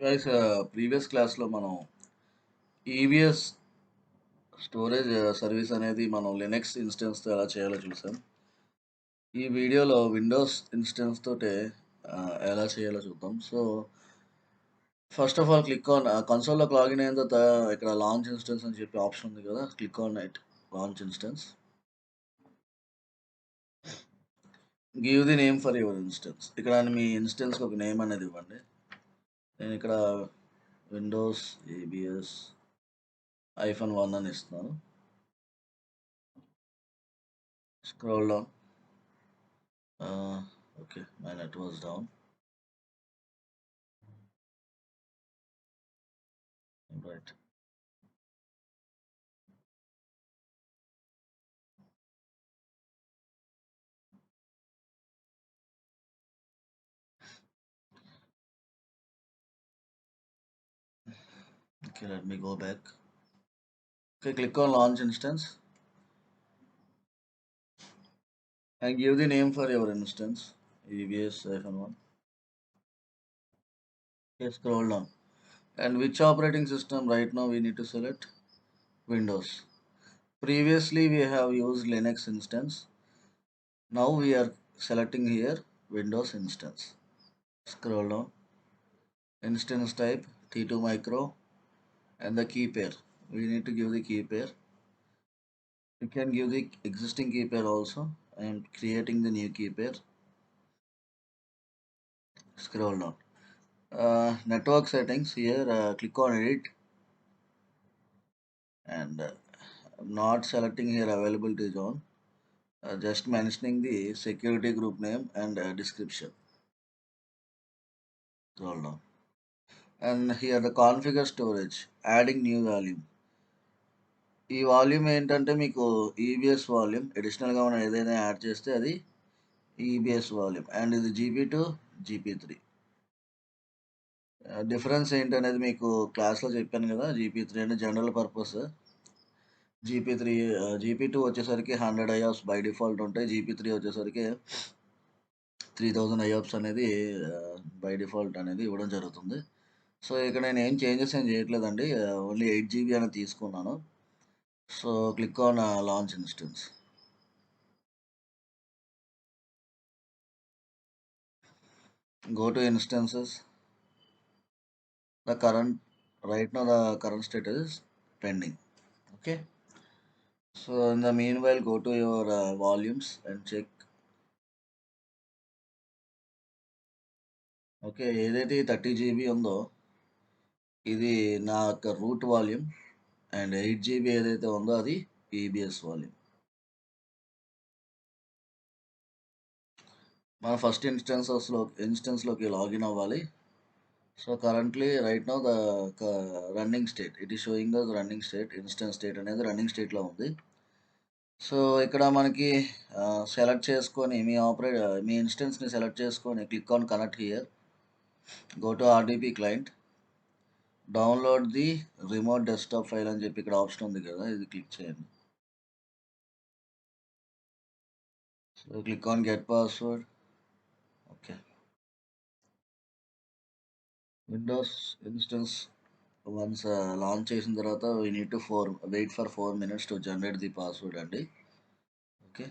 Guys, previous class లో మనం EBS storage service అనేది మనం లినక్స్ ఇన్స్టెన్స్ తో ఎలా చేయాలో చూసాం. ఈ వీడియోలో విండోస్ ఇన్స్టెన్స్ తోటే ఎలా చేయాలో చూద్దాం. So first of all click on కన్సోల్లోకి లాగిన్ అయిన తర్వాత ఇక్కడ లాంచ్ ఇన్స్టెన్స్ అని చెప్పి ఆప్షన్ ఉంది కదా, click on it. Launch instance, give the name for your instance. ఇక్కడ మీ ఇన్స్టెన్స్కి ఒక నేమ్ అనేది ఇవ్వండి. నేను ఇక్కడ విండోస్ EBS -1 అని ఇస్తున్నాను. Scroll down. Okay, my net was down. Right. Okay, let me go back. Okay, click on launch instance and give the name for your instance. EBS-1. Okay, scroll down. And which operating system right now we need to select? Windows. Previously we have used Linux instance. Now we are selecting here Windows instance. Scroll down. Instance type T2 micro and the key pair. We need to give the key pair. You can give the existing key pair also. I am creating the new key pair. Scroll down. Network settings here, click on edit and I'm not selecting here availability zone, just mentioning the security group name and description. Scroll down and here the configure storage, adding new volume. ఈ volume ఏంటంటే మీకు EBS volume అడిషనల్గా మనం ఏదైనా add చేస్తే అది EBS volume and ఇది GP2 GP3. Difference ఏంటనేది మీకు క్లాస్లో చెప్పాను కదా. GP3 అంటే జనరల్ పర్పస్, GP2 వచ్చేసరికి 100 IOPS బై డిఫాల్ట్ ఉంటాయి. GP3 వచ్చేసరికి 3000 IOPS అనేది బై డిఫాల్ట్ అనేది ఇవ్వడం జరుగుతుంది. సో ఇక్కడ నేను ఏం చేంజెస్ చేయట్లేదండి, ఓన్లీ 8 GB అనేది తీసుకున్నాను. So click on launch instance. Go to instances. The current right now the current status is pending. Okay. So in the meanwhile go to your volumes and check. Okay, ఏదైతే 30 GB ఉందో ఇది నా యొక్క route volume and 8 GB ఏదైతే ఉందో అది EBS volume. మన first ఇన్స్టెన్స్లోకి login అవ్వాలి. So currently right now the running state, it is showing the running state. Instance state అనేది రన్నింగ్ స్టేట్లో ఉంది. సో ఇక్కడ మనకి సెలెక్ట్ చేసుకొని మీ ఇన్స్టెన్స్ని సెలెక్ట్ చేసుకొని click on connect here. Go to RDP client, download the remote desktop file అని చెప్పి ఇక్కడ ఆప్షన్ ఉంది కదా, ఇది క్లిక్ చేయండి. So click on get password. Okay, Windows instance once launch చేసిన తర్వాత we need to wait for 4 minutes to generate the password అండి. Okay,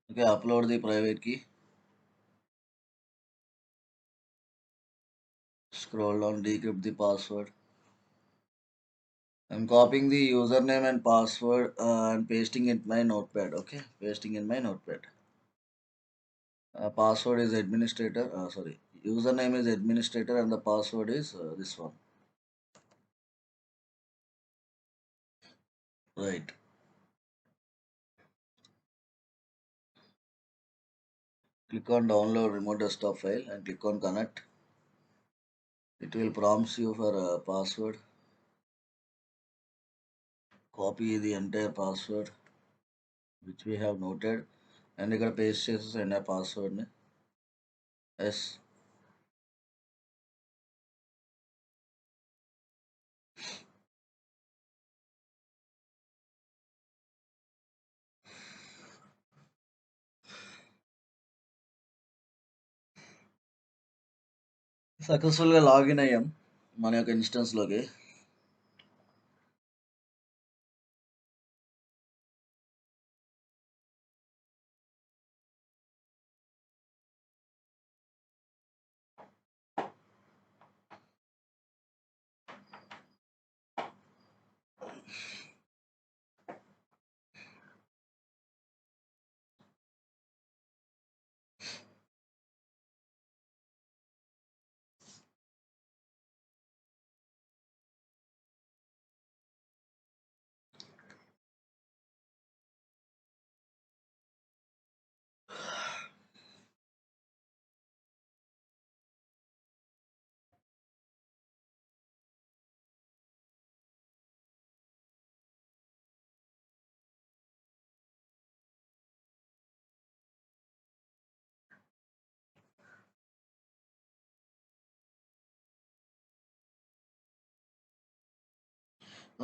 okay, upload the private key. Scroll down, decrypt the password. I'm copying the username and password and pasting it in my notepad. Okay, pasting in my notepad. Password is administrator. Sorry, username is administrator and the password is this one. Right. Click on download remote desktop file and click on connect. It will prompt you for a password. Copy the entire password which we have noted and you can paste this in a password. Yes. సక్సెస్ఫుల్గా login అయ్యాం మన యొక్క ఇన్స్టెన్స్లోకి.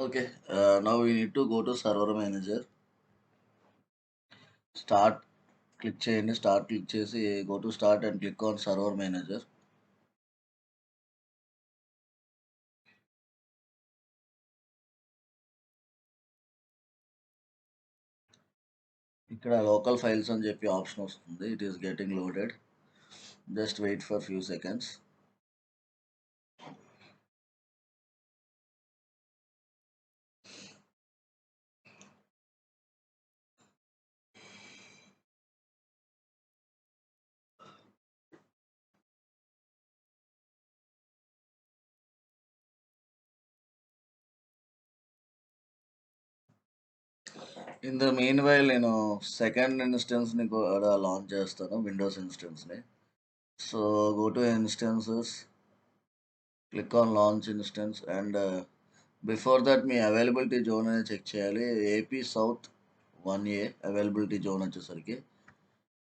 Okay, now we need to go to server manager. Start click చేయండి. Start click చేసి go to start and click on server manager. ఇక్కడ local files అని చెప్పి option వస్తుంది. It is getting loaded. Just wait for few seconds. In the main while నేను second ఇన్స్టెన్స్ని కూడా launch చేస్తాను, విండోస్ ఇన్స్టెన్స్ని. So go to instances, click on launch instance, and before that మీ అవైలబిలిటీ జోన్ అనేది చెక్ చేయాలి. AP south 1A availability zone వచ్చేసరికి.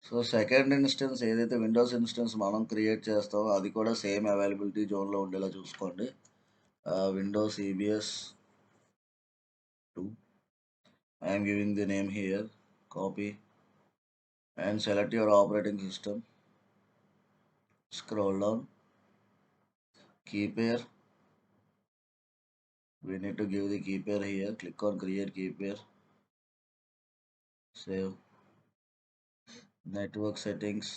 So second instance ఏదైతే విండోస్ ఇన్స్టెన్స్ మనం క్రియేట్ చేస్తామో అది కూడా సేమ్ అవైలబిలిటీ జోన్లో ఉండేలా చూసుకోండి. Windows EBS 2. I am giving the name here, copy, and select your operating system. Scroll down, key pair. We need to give the key pair here. Click on create key pair. Save. Network settings.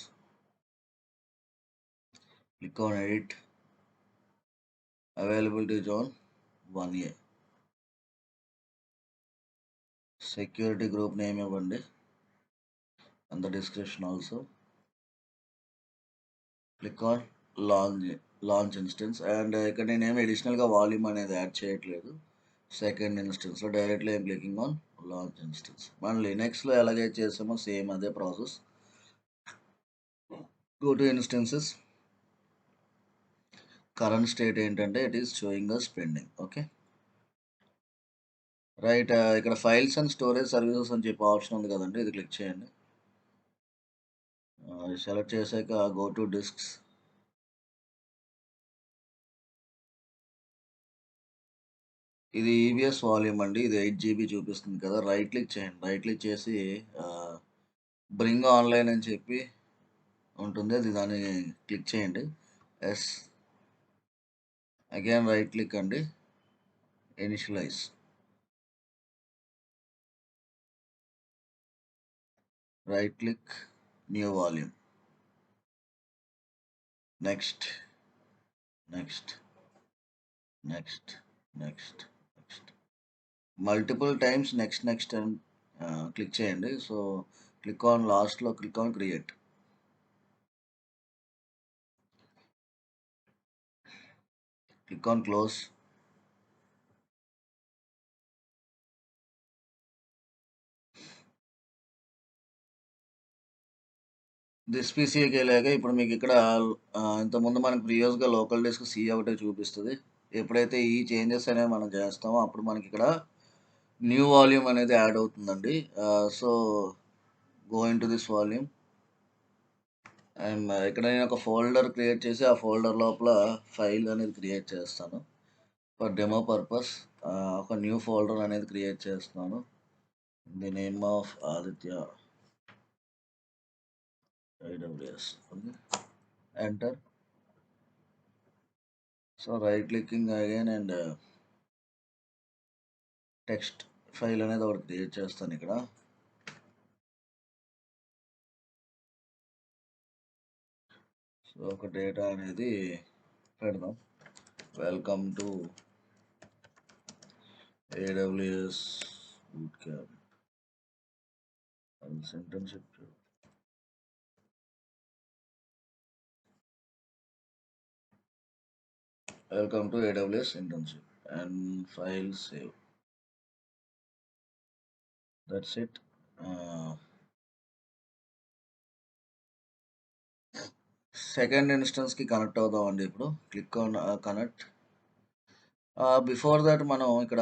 Click on edit. Availability zone 1A. Security group name ఇవ్వండి, and the description also. Click on launch instance, and ఇక్కడ నేనేమి అడిషనల్గా volume అనేది add చేయట్లేదు. Second ఇన్స్టెన్స్లో directly I'm clicking on launch instance. మనం లినక్స్లో ఎలాగైతే చేసామో సేమ్ అదే process. Go to instances. Current state ఏంటంటే it is showing us pending. Okay right. ఇక్కడ ఫైల్స్ అండ్ స్టోరేజ్ సర్వీసెస్ అని చెప్పి ఆప్షన్ ఉంది కదండి, ఇది క్లిక్ చేయండి. సెలెక్ట్ చేశాక గో టు డిస్క్స్. ఇది EBS వాల్యూమ్ అండి, ఇది 8 GB చూపిస్తుంది కదా. రైట్ క్లిక్ చేయండి. రైట్ క్లిక్ చేసి బ్రింగ్ ఆన్లైన్ అని చెప్పి ఉంటుంది, అది దాన్ని క్లిక్ చేయండి. ఎస్. అగైన్ రైట్ క్లిక్ అండి, initialize. Right click, new volume. Next next next next next multiple times next అని క్లిక్ చేయండి. సో క్లిక్ ఆన్ లాస్ట్లో click on create. Click on close. This పీసీకి వెళ్ళాక ఇప్పుడు మీకు ఇక్కడ ఇంతకుముందు మనకు ప్రీవియస్గా లోకల్ డిస్క్ C ఒకటే చూపిస్తుంది. ఎప్పుడైతే ఈ చేంజెస్ అనేవి మనం చేస్తామో అప్పుడు మనకి ఇక్కడ న్యూ వాల్యూమ్ అనేది యాడ్ అవుతుందండి. So go in to this volume, and ఇక్కడ నేను ఒక ఫోల్డర్ క్రియేట్ చేసి ఆ ఫోల్డర్ లోపల ఫైల్ అనేది క్రియేట్ చేస్తాను ఫర్ డెమో పర్పస్. ఒక న్యూ ఫోల్డర్ అనేది క్రియేట్ చేస్తున్నాను. The name of Aditya AWS. Okay, enter. So right clicking again and text file అనేది ఒకటి క్రియేట్ చేస్తాను ఇక్కడ. సో ఒక డేటా అనేది పెడదాం. Welcome to AWS boot camp internship. Welcome to AWS internship and file save. That's it. Second ఇన్స్టెన్స్కి connect అవుదామండి. ఇప్పుడు click on connect. Before that మనం ఇక్కడ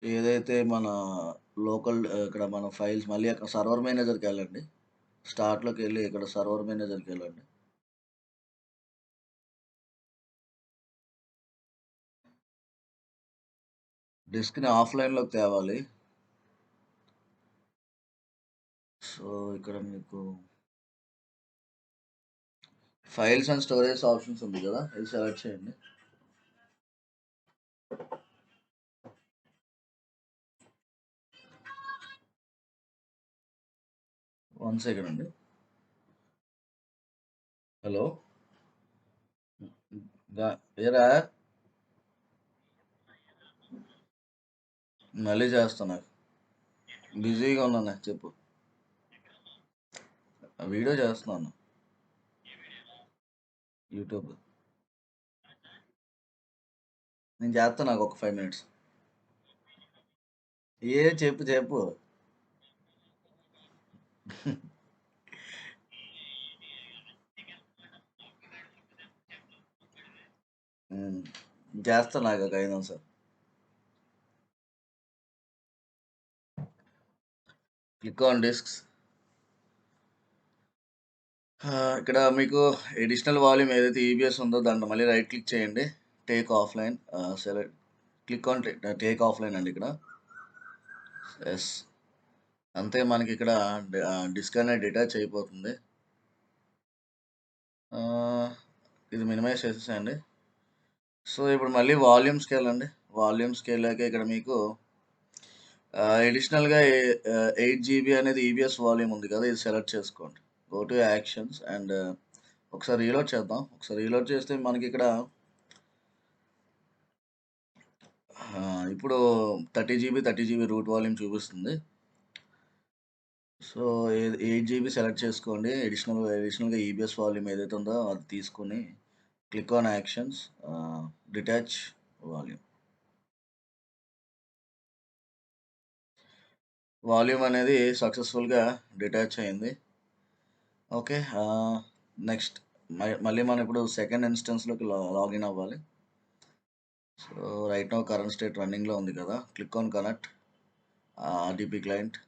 ఏదైతే మన లోకల్ ఇక్కడ మన ఫైల్స్ మళ్ళీ అక్కడ సర్వర్ మేనేజర్కి వెళ్ళండి. స్టార్ట్లోకి వెళ్ళి ఇక్కడ సర్వర్ మేనేజర్కి వెళ్ళండి. డిస్క్ని ఆఫ్లైన్లోకి తేవాలి. సో ఇక్కడ మీకు ఫైల్స్ అండ్ స్టోరేజ్ ఆప్షన్స్ ఉంది కదా, ఇది సెలెక్ట్ చేయండి. వన్ సెకండ్ అండి. హలో ఏరా, మళ్ళీ చేస్తున్నా, బిజీగా ఉన్నాను. చెప్పు. వీడియో చేస్తున్నాను యూట్యూబ్. నేను చేస్తాను, నాకు ఒక 5 minutes. చెప్పు చెప్పు. చేస్తాను, నాకు ఒక 5 నిమిషాలు. Click on discs. ఇక్కడ మీకు ఎడిషనల్ వాల్యూమ్ ఏదైతే EBS ఉందో దాంట్లో మళ్ళీ రైట్ క్లిక్ చేయండి. Take offline select, click on take offline అండి ఇక్కడ. ఎస్, అంతే. మనకి ఇక్కడ డిస్క్ అనేది డిటాచ్ అయిపోతుంది. ఇది మినిమైజ్ చేసేసేయండి. సో ఇప్పుడు మళ్ళీ వాల్యూమ్స్కి వెళ్ళండి. వాల్యూమ్స్కి వెళ్ళాక ఇక్కడ మీకు అడిషనల్గా 8 GB అనేది EBS వాల్యూమ్ ఉంది కదా, ఇది సెలెక్ట్ చేసుకోండి. గో టు యాక్షన్స్ అండ్ ఒకసారి రీలోడ్ చేద్దాం. ఒకసారి రీలోడ్ చేస్తే మనకి ఇక్కడ ఇప్పుడు 30 GB రూట్ వాల్యూమ్ చూపిస్తుంది. సో 8 GB సెలెక్ట్ చేసుకోండి. అడిషనల్గా EBS వాల్యూమ్ ఏదైతే ఉందో అది తీసుకొని click on actions, detach volume. Volume అనేది సక్సెస్ఫుల్గా డిటాచ్ అయింది. ఓకే, నెక్స్ట్ మళ్ళీ మనం ఇప్పుడు సెకండ్ ఇన్స్టెన్స్లోకి లాగిన్ అవ్వాలి. So right now current state రన్నింగ్లో ఉంది కదా, click on connect RDP client,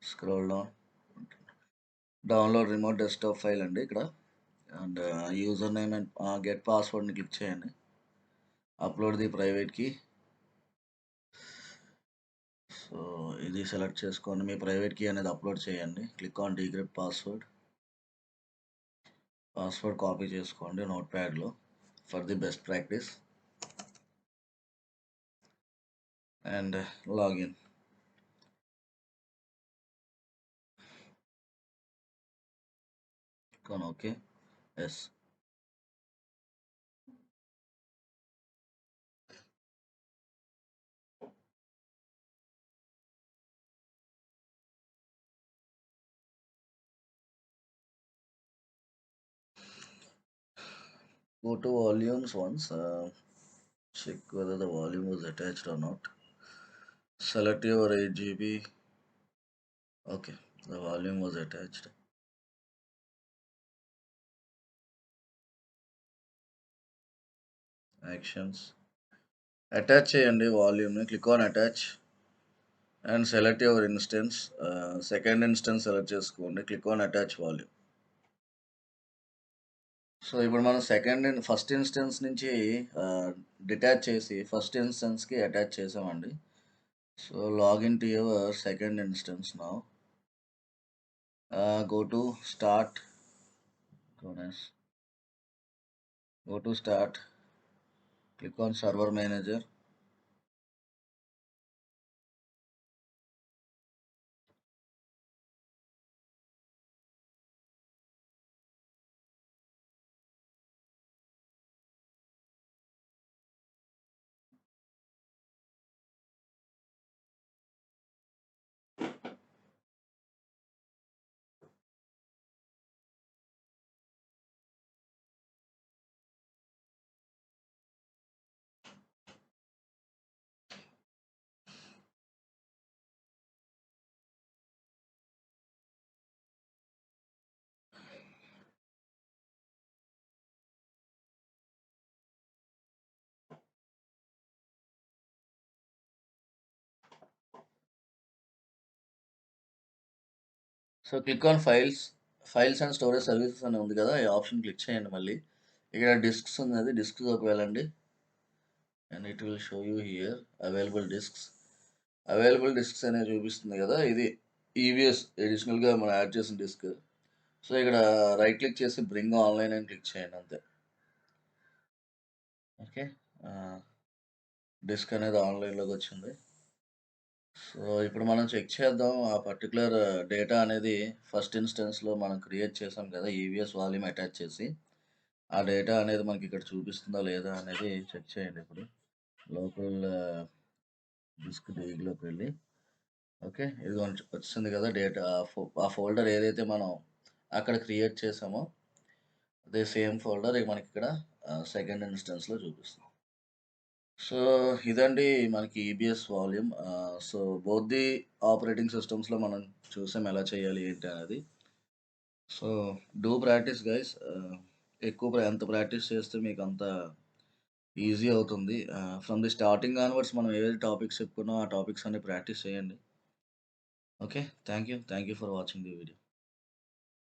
scroll download remote desktop file అండి ఇక్కడ. And user name and get పాస్వర్డ్ని క్లిక్ చేయండి. Upload the private key. So ఇది సెలెక్ట్ చేసుకోండి, మీ ప్రైవేట్ కీ అనేది అప్లోడ్ చేయండి. Click on decrypt password. Password copy చేసుకోండి నోట్ ప్యాడ్లో for the best practice and login. Okay, yes. Go to volumes once, check whether the volume was attached or not. Select your 8 GB. Okay, the volume was attached. Actions. Attach చేయండి వాల్యూమ్ని. Click on attach and select your instance. Second instance select చేసుకోండి. Click on attach volume. So ఇప్పుడు మనం first instance నుంచి detach చేసి first ఇన్స్టెన్స్కి attach చేసామండి. So login to your second instance now. Go to start Acronis. Go to start, click on server manager. So click on files and storage services అని ఉంది కదా, ఈ ఆప్షన్ క్లిక్ చేయండి. మళ్ళీ ఇక్కడ డిస్క్స్ ఉన్నది, డిస్క్లోకి వెళ్ళండి. And it will show you here available discs అనేది చూపిస్తుంది కదా, ఇది ఈవీఎస్ అడిషనల్గా మనం యాడ్ చేసిన డిస్క్. సో ఇక్కడ రైట్ క్లిక్ చేసి బ్రింగ్ ఆన్లైన్ అని క్లిక్ చేయండి అంతే. ఓకే, డిస్క్ అనేది ఆన్లైన్లోకి వచ్చింది. సో ఇప్పుడు మనం చెక్ చేద్దాం ఆ పర్టికులర్ డేటా అనేది ఫస్ట్ ఇన్స్టెన్స్లో మనం క్రియేట్ చేసాం కదా ఈవీఎస్ వాల్యూమ్ అటాచ్ చేసి, ఆ డేటా అనేది మనకి ఇక్కడ చూపిస్తుందా లేదా అనేది చెక్ చేయండి. ఇప్పుడు లోకల్ డిస్క్ డీగ్లోకి వెళ్ళి, ఓకే ఇది వచ్చింది కదా డేటా, ఆ ఫోల్డర్ ఏదైతే మనం అక్కడ క్రియేట్ చేసామో అదే సేమ్ ఫోల్డర్ మనకి ఇక్కడ సెకండ్ ఇన్స్టెన్స్లో చూపిస్తుంది. సో ఇదండి మనకి EBS volume. So both the operating సిస్టమ్స్లో మనం చూసాం ఎలా చేయాలి ఏంటి అనేది. So do practice guys. ఎంత ప్రాక్టీస్ చేస్తే మీకు అంత ఈజీ అవుతుంది. ఫ్రమ్ ది స్టార్టింగ్ ఆన్వర్డ్స్ మనం ఏదైతే టాపిక్స్ చెప్పుకున్నామో ఆ టాపిక్స్ అన్ని ప్రాక్టీస్ చేయండి. Okay, thank you for watching the video.